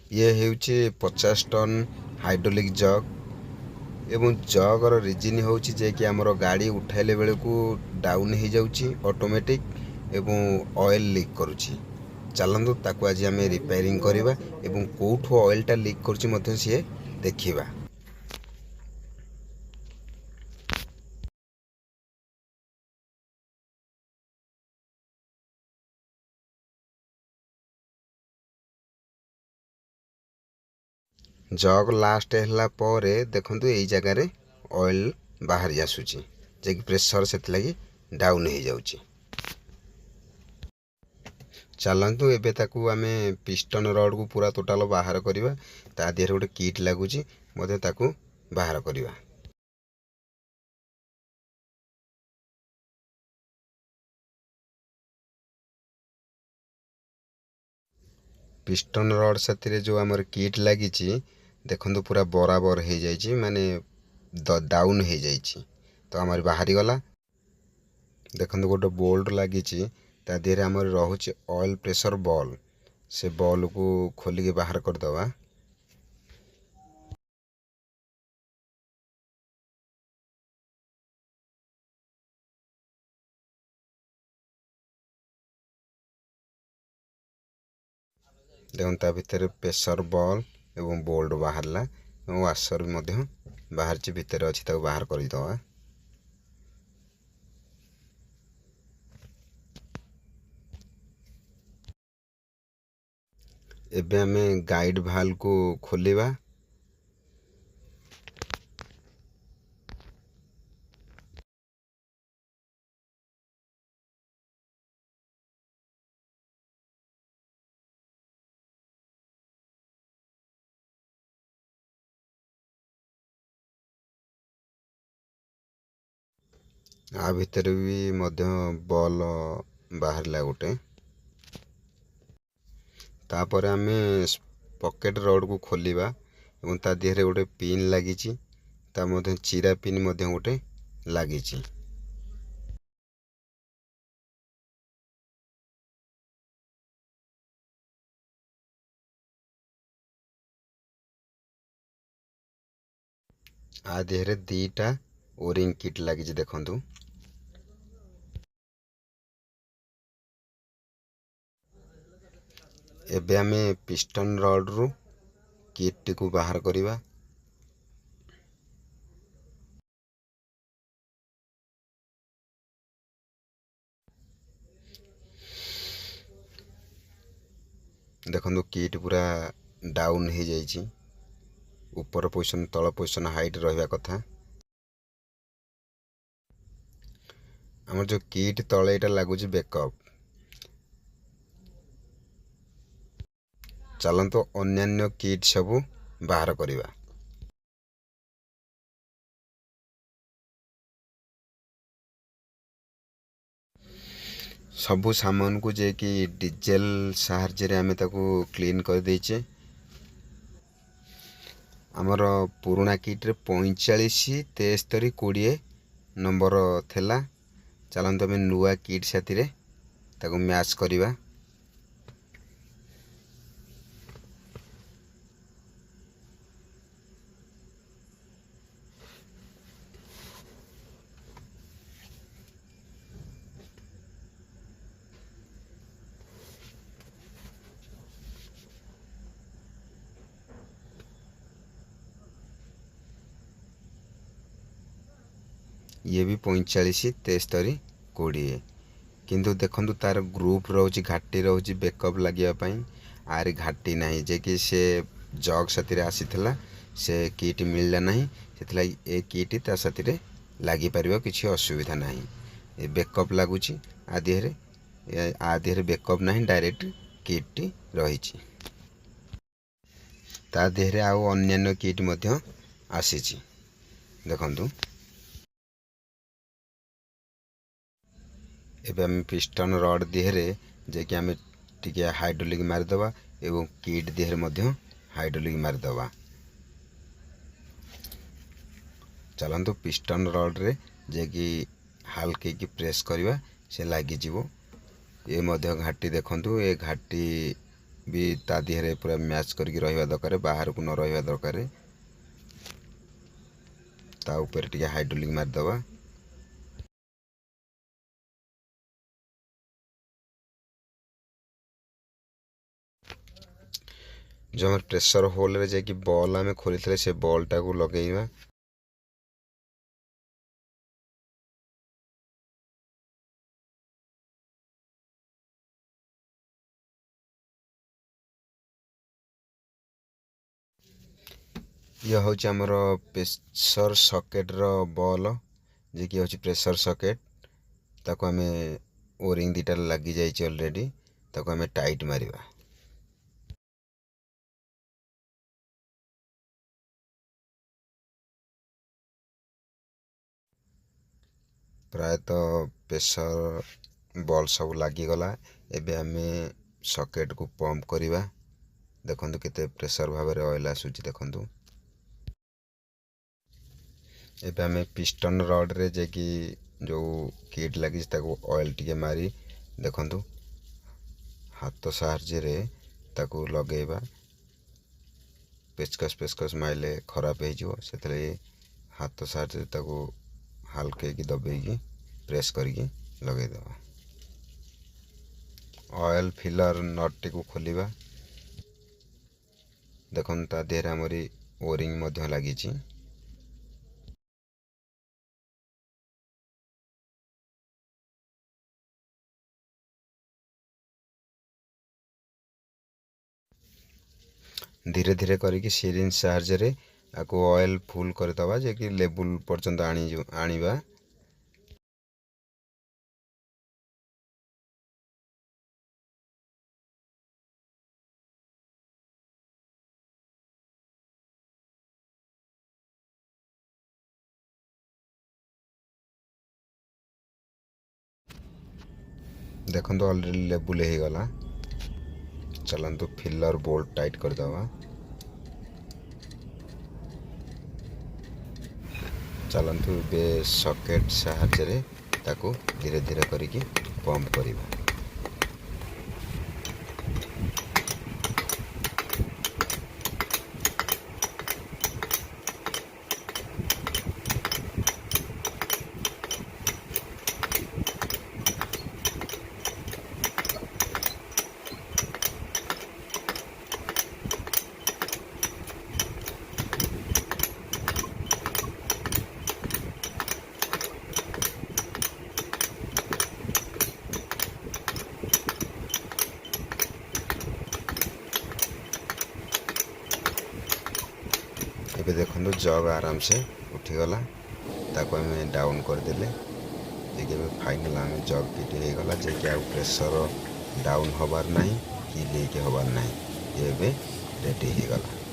ये ହେଉଛି 50 ton hydraulic जग एवं जगर रिजिन होଉଛି जे कि हमर गाड़ी उठाइले बेले को डाउन हो जाଉଛି ऑटोमेटिक एवं ऑयल लीक करूची। चलंतु ताकू आज आम रिपेयरिंग करवा एवं कोठू ऑयलटा लीक करूची मध्य सी देखिबा। जग लास्ट है पर देखु यही जगार ऑयल बाहरी आसूची जे कि प्रेशर से लगी डाउन हो जाऊँगी। चलतु एबे ताकू आमे पिस्टन रड को पूरा टोटाल बाहर करवा ता देहरे गोटे किट लगुच ताकू बाहर करवा। पिस्टन रड साथी जो आमर किट लगी देखु पूरा बराबर हो जाइए माने डाउन हो जाइए तो आमर बाहरी गला। देखो गोटे बोल्ट लगी ता देहरे आमर रोचे ऑयल प्रेशर बॉल से बॉल को खोलिके बाहर करदवा। देखो ता भितर प्रेशर बॉल एवं बोल्ट बाहरला और वाशर भी बाहर भितर अच्छी ताको बाहर करदवा। एबे आमे गाइड भाल को खोलिबा। आ भितर भी बॉल बाहरला गोटे। तापर आमे पॉकेट रड को खोलिबा एवं ता देहरे गोटे पिन लगी ता मध्य चिरा पिन गोटे लगी। आ देहरे दीटा ओरिंग किट लगी देखु। एबे आमे पिस्टन रड रु किट को बाहर करवा। देखो किट पूरा डाउन हो जाइए ऊपर पोजिशन तल पोजिशन हाइट रहा कथा। आमर जो किट तले यहाँ लगुच बैकअप। चलते अन्य किट सब बाहर करवा। सबू सामान को जे कि डीजेल साहाଯ୍य आमे ताकू क्लीन कर देचे। आमर पुराना किट रे 45 73 20 नंबर थेला। चलते आम नुआ किट साथी ताकू मैच करवा। ये भी 45 73 20 किंतु देखु तार ग्रुप रोच घाटी रोच बैकअप लगे आर घाटी ना जे कि से जग साथी आसी से किट मिलला ना से ए किट ता साथी लगी पार किसी असुविधा ना। ये बैकअप लगुच आधे बैकअप ना डायरेक्ट किट रही ता देहरे आउ अन्य किट आसी देखु। एबे आम पिस्टन रड देहरे जे कि आम टिके हाइड्रोलिक मारिदवा एवं किट देहरे हाइड्रोलिक मारिदवा। चलतु पिस्टन रड रे जे कि हल्के की प्रेस करवा से लगी। ये घाटी देखु ये घाटी भी ता दिहरे पूरा मैच करके रहिबा दरकार, बाहर को न रहिबा दरकार। ता ऊपर टिके हाइड्रोलिक मारदबा। जो हमर प्रेशर होल रे जाकि बॉल आमे खोली से बॉल टा को लगेइबा। यह हूँ आमर प्रेशर सकेट रो बॉल जे कि हूँ प्रेशर सकेट। ताको आमे ओरिंग दीटा लगी जाइए ऑलरेडी, ताको आमे टाइट मारिबा। प्राय तो प्रेशर बॉल सब लगिगला। एबे आमे सकेट को पंप करिबा। देखंतु केते प्रेशर भाव में ऑयल आसुची देखंतु। एबे आमे पिस्टन रॉड रे जे कि जो किट लगी ताको ऑयल टिके मारी देखंतु हाथ साहाଯ୍ୟ रे ताको लगेइबा। पेचकस पेचकस माइले खराब हो जिवो, सेतले हाथ साहाଯ୍ୟ रे ताको हल्के की दबेगी प्रेस करके लगे दबा। ऑयल फिलर नट टी को खोलिबा। देखंतु ता देहरे हमरी ओरिंग मध्य लागिची। धीरे धीरे करके सिरिंज साहाଯ୍ୟ रे आको ऑयल फुल कर दबा जे कि लेवल पर्यंत आनीबा। देखंतु ऑलरेडी लेवल हो गला। चलंतु फिलर बोल्ट टाइट कर दबा। चलंतु बे सकेट साहाଯ୍य रे ताको धीरे धीरे करके पंप करिबा। एबे देखो जग आराम से उठीगला, ताको आम डाउन करदेले। ये फाइनल आम जग पिट हो गला जे कि प्रेशर डाउन हबार नहीं कि लेके हबार नहीं। ये रेडी हो गला।